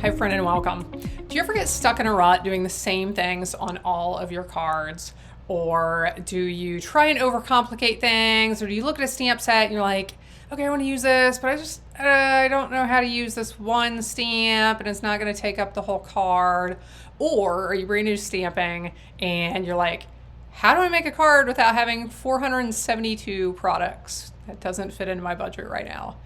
Hi friend and welcome. Do you ever get stuck in a rut doing the same things on all of your cards? Or do you try and overcomplicate things? Or do you look at a stamp set and you're like, okay, I want to use this, but I don't know how to use this one stamp and it's not going to take up the whole card? Or are you brand new to stamping and you're like, how do I make a card without having 472 products? That doesn't fit into my budget right now.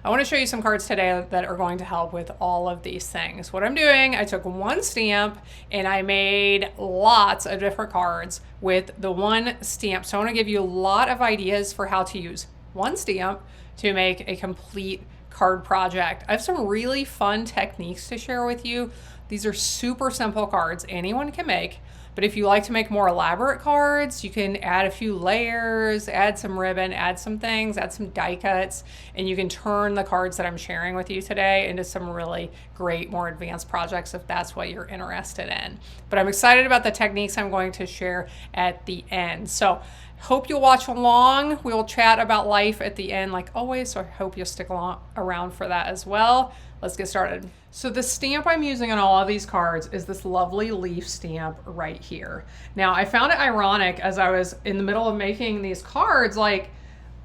I want to show you some cards today that are going to help with all of these things. What I'm doing, I took one stamp and I made lots of different cards with the one stamp. So I want to give you a lot of ideas for how to use one stamp to make a complete card project. I have some really fun techniques to share with you. These are super simple cards anyone can make. But if you like to make more elaborate cards, you can add a few layers, add some ribbon, add some things, add some die cuts, and you can turn the cards that I'm sharing with you today into some really great, more advanced projects if that's what you're interested in. But I'm excited about the techniques I'm going to share at the end. So hope you'll watch along. We'll chat about life at the end like always, so I hope you'll stick around for that as well. Let's get started. So the stamp I'm using on all of these cards is this lovely leaf stamp right here. Now I found it ironic as I was in the middle of making these cards, like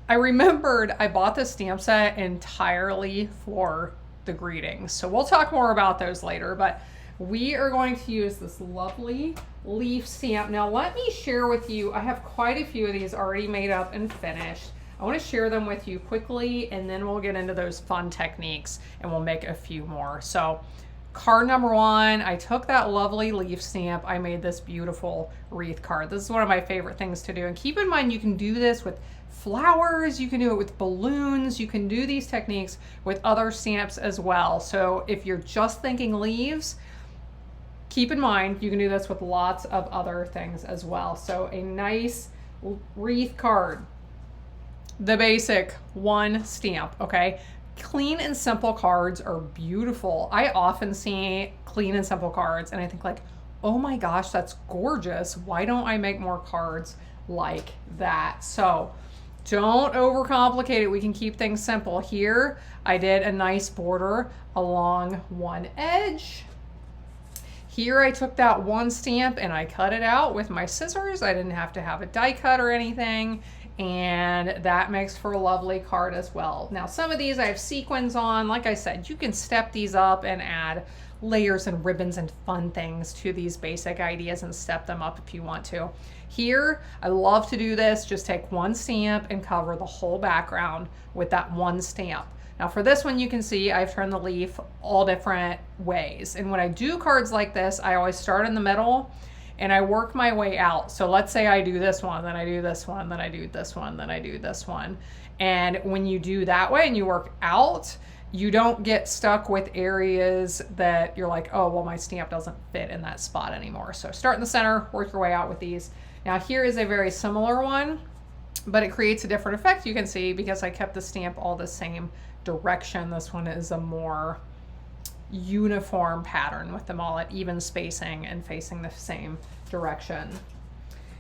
I remembered I bought this stamp set entirely for the greetings. So we'll talk more about those later, but we are going to use this lovely leaf stamp. Now let me share with you, I have quite a few of these already made up and finished. I want to share them with you quickly and then we'll get into those fun techniques and we'll make a few more. So card number one, I took that lovely leaf stamp. I made this beautiful wreath card. This is one of my favorite things to do. And keep in mind, you can do this with flowers, you can do it with balloons, you can do these techniques with other stamps as well. So if you're just thinking leaves, keep in mind, you can do this with lots of other things as well. So a nice wreath card. The basic one stamp, okay? Clean and simple cards are beautiful. I often see clean and simple cards and I think like, oh my gosh, that's gorgeous. Why don't I make more cards like that? So don't overcomplicate it. We can keep things simple. Here, I did a nice border along one edge. Here I took that one stamp and I cut it out with my scissors. I didn't have to have a die cut or anything. And that makes for a lovely card as well. Now some of these I have sequins on. Like I said, you can step these up and add layers and ribbons and fun things to these basic ideas and step them up if you want to. Here, I love to do this. Just take one stamp and cover the whole background with that one stamp. Now for this one, you can see I've turned the leaf all different ways. And when I do cards like this, I always start in the middle and I work my way out. So let's say I do this one, then I do this one, then I do this one, then I do this one. And when you do that way and you work out, you don't get stuck with areas that you're like, oh, well, my stamp doesn't fit in that spot anymore. So start in the center, work your way out with these. Now here is a very similar one, but it creates a different effect, you can see, because I kept the stamp all the same direction. This one is a more uniform pattern with them all at even spacing and facing the same direction.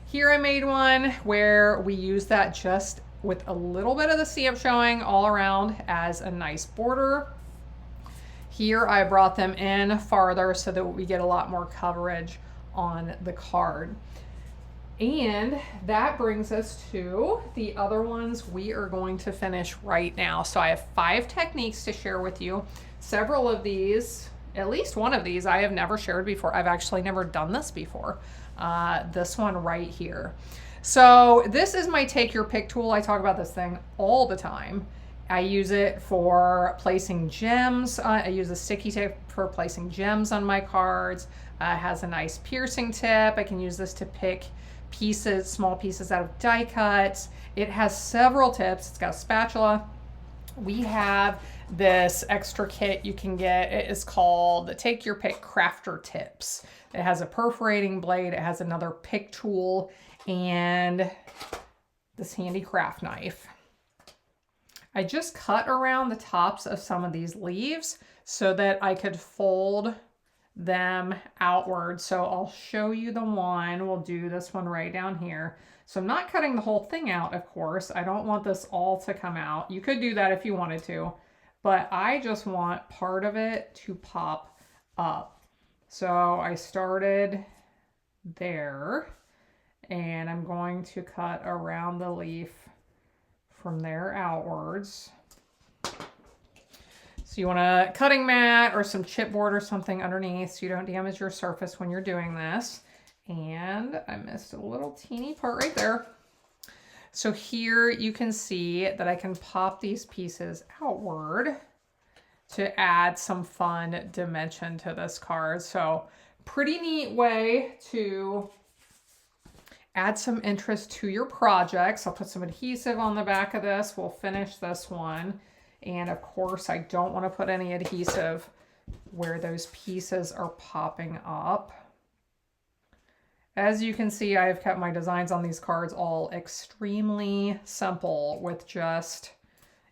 Here I made one where we use that just with a little bit of the stamp showing all around as a nice border. Here I brought them in farther so that we get a lot more coverage on the card. And that brings us to the other ones we are going to finish right now. So I have 5 techniques to share with you. Several of these, at least one of these, I have never shared before. I've actually never done this before. This one right here. So this is my take your pick tool. I talk about this thing all the time. I use it for placing gems. I use a sticky tape for placing gems on my cards. It has a nice piercing tip. I can use this to pick pieces, small pieces out of die cuts. It has several tips. It's got a spatula. We have this extra kit you can get. It is called the Take Your Pick Crafter Tips. It has a perforating blade. It has another pick tool and this handy craft knife. I just cut around the tops of some of these leaves so that I could fold them outward. So I'll show you the one. We'll do this one right down here. So I'm not cutting the whole thing out, of course. I don't want this all to come out. You could do that if you wanted to, but I just want part of it to pop up. So I started there, and I'm going to cut around the leaf from there outwards. So you want a cutting mat or some chipboard or something underneath so you don't damage your surface when you're doing this. And I missed a little teeny part right there. So here you can see that I can pop these pieces outward to add some fun dimension to this card. So pretty neat way to add some interest to your projects. I'll put some adhesive on the back of this. We'll finish this one. And of course, I don't want to put any adhesive where those pieces are popping up. As you can see, I have kept my designs on these cards all extremely simple with just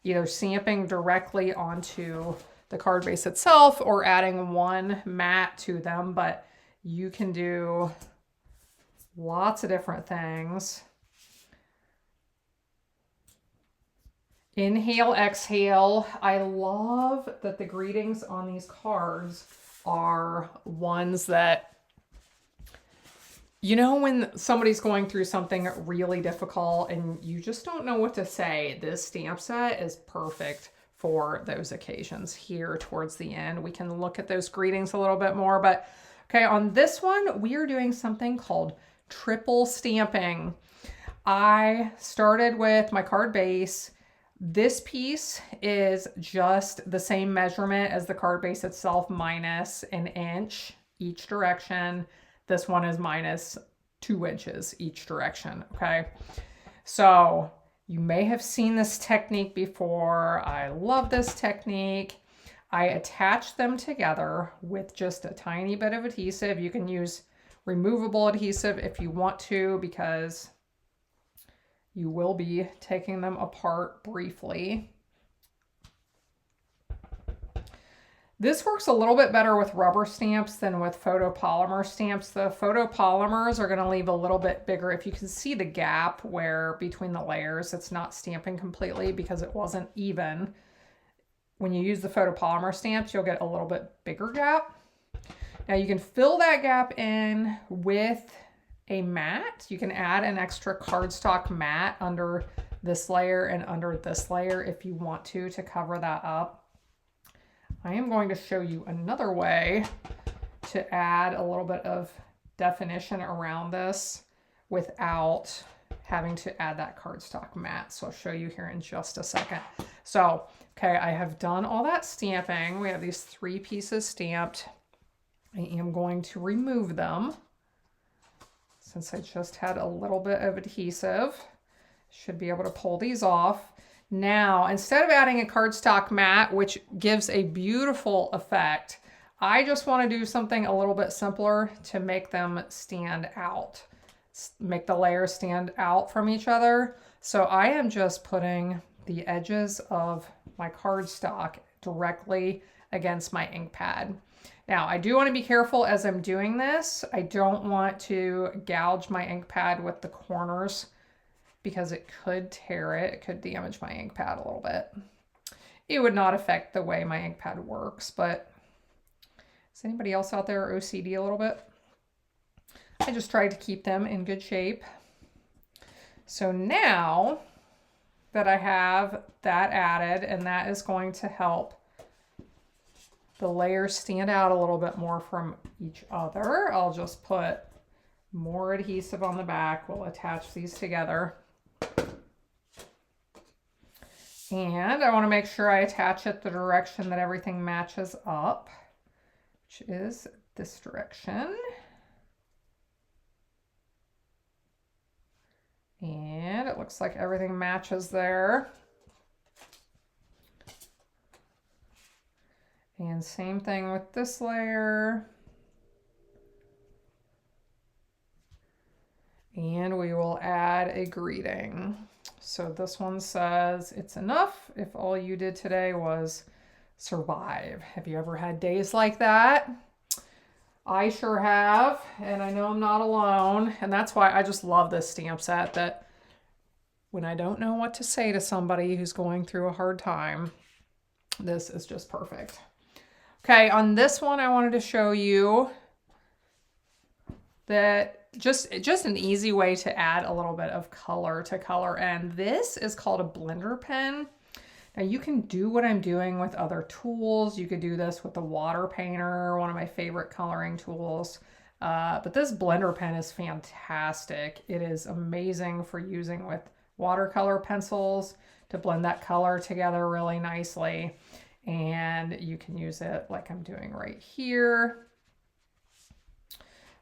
either stamping directly onto the card base itself or adding one mat to them, but you can do lots of different things. Inhale, exhale. I love that the greetings on these cards are ones that, you know, when somebody's going through something really difficult and you just don't know what to say, this stamp set is perfect for those occasions. Here towards the end, we can look at those greetings a little bit more. But okay, on this one, we are doing something called triple stamping. I started with my card base. This piece is just the same measurement as the card base itself, minus an inch each direction. This one is minus 2 inches each direction, okay? So you may have seen this technique before. I love this technique. I attach them together with just a tiny bit of adhesive. You can use removable adhesive if you want to, because you will be taking them apart briefly. This works a little bit better with rubber stamps than with photopolymer stamps. The photopolymers are going to leave a little bit bigger. If you can see the gap where between the layers, it's not stamping completely because it wasn't even. When you use the photopolymer stamps, you'll get a little bit bigger gap. Now you can fill that gap in with a mat. You can add an extra cardstock mat under this layer and under this layer if you want to cover that up. I am going to show you another way to add a little bit of definition around this without having to add that cardstock mat. So I'll show you here in just a second. So, okay, I have done all that stamping. We have these 3 pieces stamped. I am going to remove them since I just had a little bit of adhesive. Should be able to pull these off. Now, instead of adding a cardstock mat, which gives a beautiful effect, I just want to do something a little bit simpler to make them stand out, make the layers stand out from each other. So I am just putting the edges of my cardstock directly against my ink pad. Now, I do want to be careful as I'm doing this. I don't want to gouge my ink pad with the corners because it could tear it. It could damage my ink pad a little bit. It would not affect the way my ink pad works, but is anybody else out there OCD a little bit? I just tried to keep them in good shape. So now that I have that added, and that is going to help the layers stand out a little bit more from each other, I'll just put more adhesive on the back. We'll attach these together. And I want to make sure I attach it the direction that everything matches up, which is this direction. And it looks like everything matches there. And same thing with this layer. And we will add a greeting. So this one says, "It's enough if all you did today was survive." Have you ever had days like that? I sure have, and I know I'm not alone. And that's why I just love this stamp set, that when I don't know what to say to somebody who's going through a hard time, this is just perfect. Okay, on this one, I wanted to show you that just an easy way to add a little bit of color to color. And this is called a blender pen. Now you can do what I'm doing with other tools. You could do this with the water painter, one of my favorite coloring tools. But this blender pen is fantastic. It is amazing for using with watercolor pencils to blend that color together really nicely. And you can use it like I'm doing right here.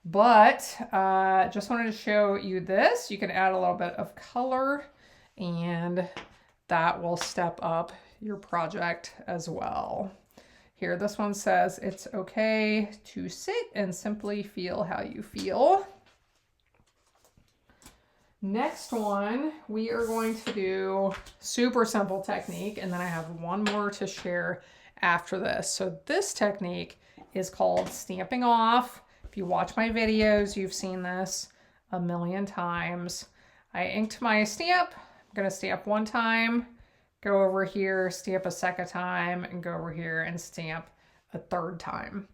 But just wanted to show you this. You can add a little bit of color and that will step up your project as well. Here, this one says it's okay to sit and simply feel how you feel. Next one, we are going to do super simple technique, and then I have one more to share after this. So this technique is called stamping off. If you watch my videos, you've seen this a million times. I inked my stamp. I'm gonna stamp one time, go over here, stamp a second time, and go over here and stamp a third time.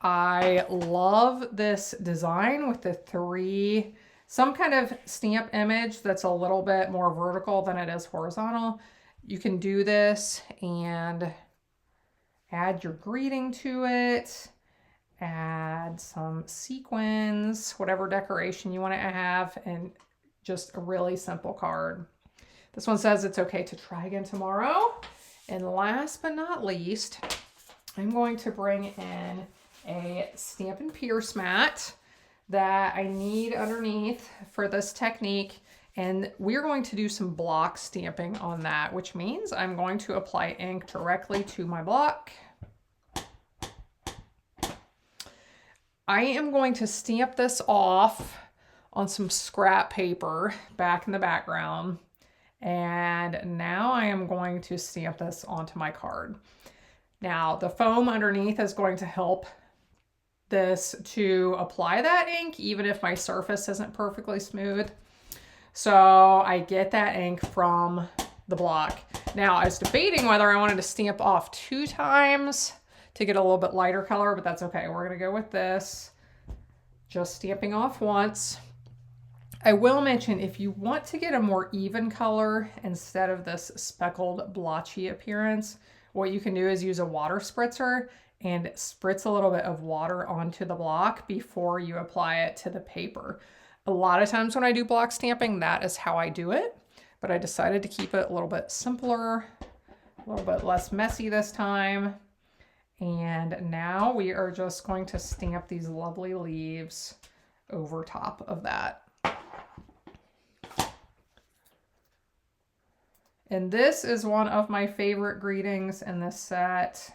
I love this design with the three, some kind of stamp image that's a little bit more vertical than it is horizontal. You can do this and add your greeting to it, add some sequins, whatever decoration you want to have, and just a really simple card. This one says it's okay to try again tomorrow. And last but not least, I'm going to bring in a Stampin' Pierce mat that I need underneath for this technique. And we're going to do some block stamping on that, which means I'm going to apply ink directly to my block. I am going to stamp this off on some scrap paper back in the background. And now I am going to stamp this onto my card. Now the foam underneath is going to help this to apply that ink, even if my surface isn't perfectly smooth. So I get that ink from the block. Now I was debating whether I wanted to stamp off 2 times to get a little bit lighter color, but that's okay. We're gonna go with this, just stamping off once. I will mention, if you want to get a more even color instead of this speckled blotchy appearance, what you can do is use a water spritzer and spritz a little bit of water onto the block before you apply it to the paper. A lot of times when I do block stamping, that is how I do it, but I decided to keep it a little bit simpler, a little bit less messy this time. And now we are just going to stamp these lovely leaves over top of that. And this is one of my favorite greetings in this set.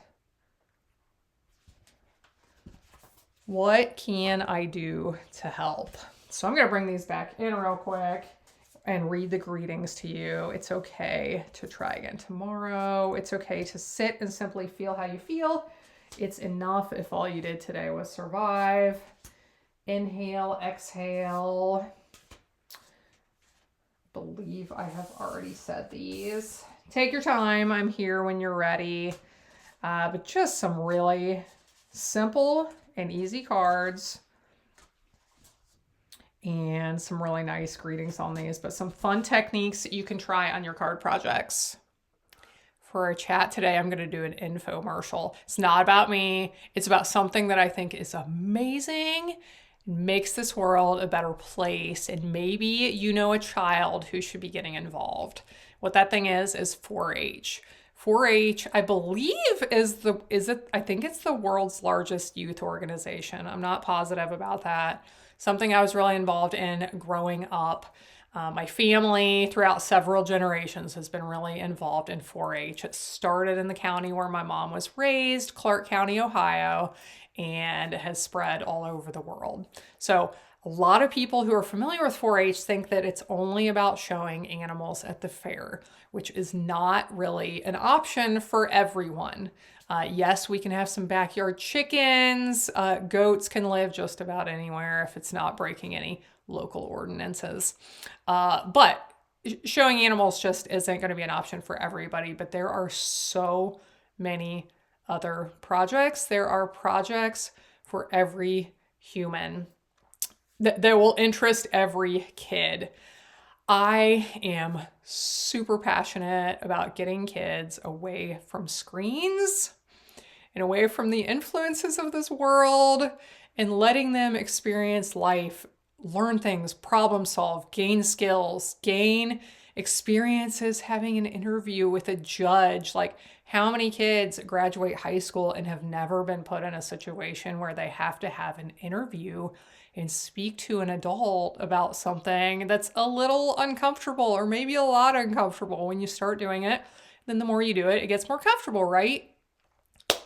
What can I do to help? So I'm going to bring these back in real quick and read the greetings to you. It's okay to try again tomorrow. It's okay to sit and simply feel how you feel. It's enough if all you did today was survive. Inhale, exhale. Believe I have already said these. Take your time. I'm here when you're ready. But just some really simple and easy cards and some really nice greetings on these, but some fun techniques that you can try on your card projects. For our chat today, I'm going to do an infomercial. It's not about me. It's about something that I think is amazing, makes this world a better place, and maybe you know a child who should be getting involved. What that thing is 4-H. 4-H, I believe, I think it's the world's largest youth organization. I'm not positive about that. Something I was really involved in growing up. My family throughout several generations has been really involved in 4-H. It started in the county where my mom was raised, Clark County, Ohio, and has spread all over the world. So a lot of people who are familiar with 4-H think that it's only about showing animals at the fair, which is not really an option for everyone. Yes, we can have some backyard chickens. Goats can live just about anywhere if it's not breaking any local ordinances. But showing animals just isn't going to be an option for everybody. But there are so many other projects. There are projects for every human that will interest every kid. I am super passionate about getting kids away from screens and away from the influences of this world and letting them experience life, learn things, problem solve, gain skills, gain experiences, having an interview with a judge. Like, how many kids graduate high school and have never been put in a situation where they have to have an interview and speak to an adult about something that's a little uncomfortable or maybe a lot uncomfortable. When you start doing it, then the more you do it, it gets more comfortable, right?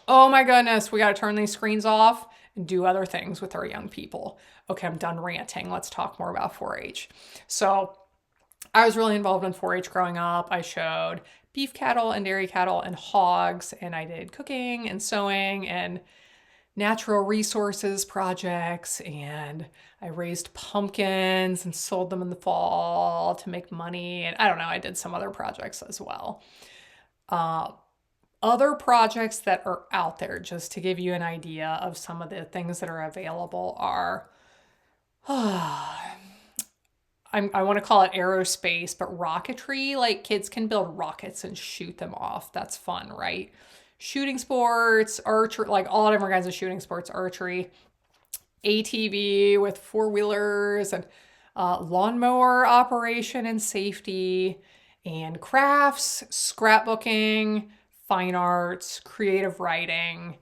Oh my goodness, we got to turn these screens off and do other things with our young people. Okay, I'm done ranting. Let's talk more about 4-H. So I was really involved in 4-H growing up. I showed beef cattle and dairy cattle and hogs, and I did cooking and sewing and natural resources projects, and I raised pumpkins and sold them in the fall to make money. And I don't know, I did some other projects as well. Other projects that are out there, just to give you an idea of some of the things that are available, are, I want to call it aerospace, but rocketry. Like, kids can build rockets and shoot them off. That's fun, right? Shooting sports, archery, like all different kinds of shooting sports, archery, ATV with 4-wheelers, and lawnmower operation and safety, and crafts, scrapbooking, fine arts, creative writing,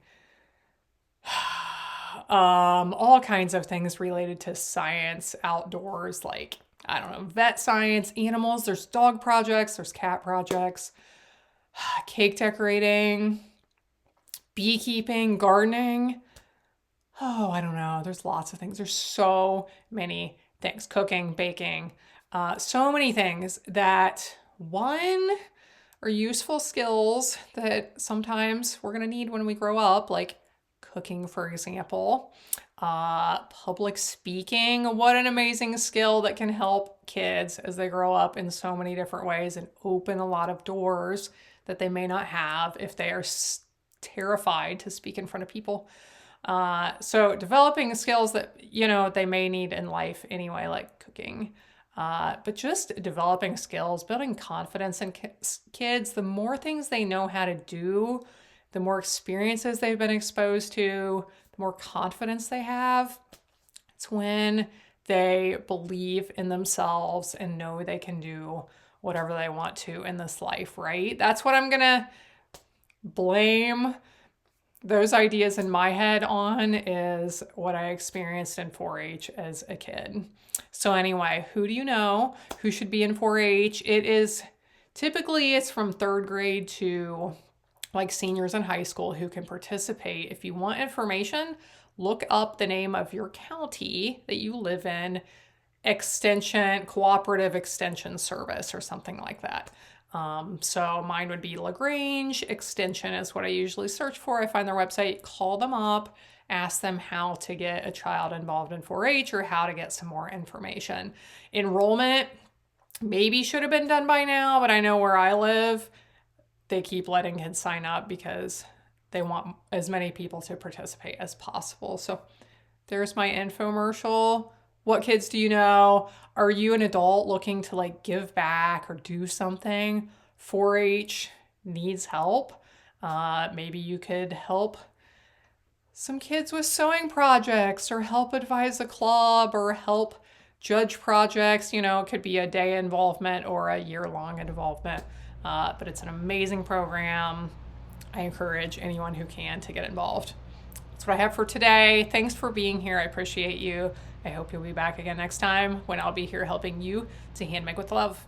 all kinds of things related to science, outdoors, like, I don't know, vet science, animals. There's dog projects, there's cat projects, cake decorating, beekeeping, gardening. Oh, I don't know. There's lots of things. There's so many things. Cooking, baking, so many things that, one, are useful skills that sometimes we're going to need when we grow up, like cooking, for example. Public speaking, what an amazing skill that can help kids as they grow up in so many different ways and open a lot of doors that they may not have if they are terrified to speak in front of people. So developing skills that, they may need in life anyway, like cooking. But just developing skills, building confidence in kids. The more things they know how to do, the more experiences they've been exposed to, the more confidence they have. It's when they believe in themselves and know they can do whatever they want to in this life, right? That's what I'm going to blame those ideas in my head on, is what I experienced in 4-H as a kid. So anyway, who do you know who should be in 4-H? It's from 3rd grade to like seniors in high school who can participate. If you want information, look up the name of your county that you live in, cooperative extension service or something like that. So mine would be LaGrange Extension is what I usually search for. I find their website, call them up, ask them how to get a child involved in 4-H or how to get some more information. Enrollment maybe should have been done by now, but I know where I live, they keep letting kids sign up because they want as many people to participate as possible. So there's my infomercial. What kids do you know? Are you an adult looking to like give back or do something? 4-H needs help. Maybe you could help some kids with sewing projects or help advise a club or help judge projects. It could be a day involvement or a year-long involvement. But it's an amazing program. I encourage anyone who can to get involved. That's what I have for today. Thanks for being here. I appreciate you. I hope you'll be back again next time when I'll be here helping you to hand make with love.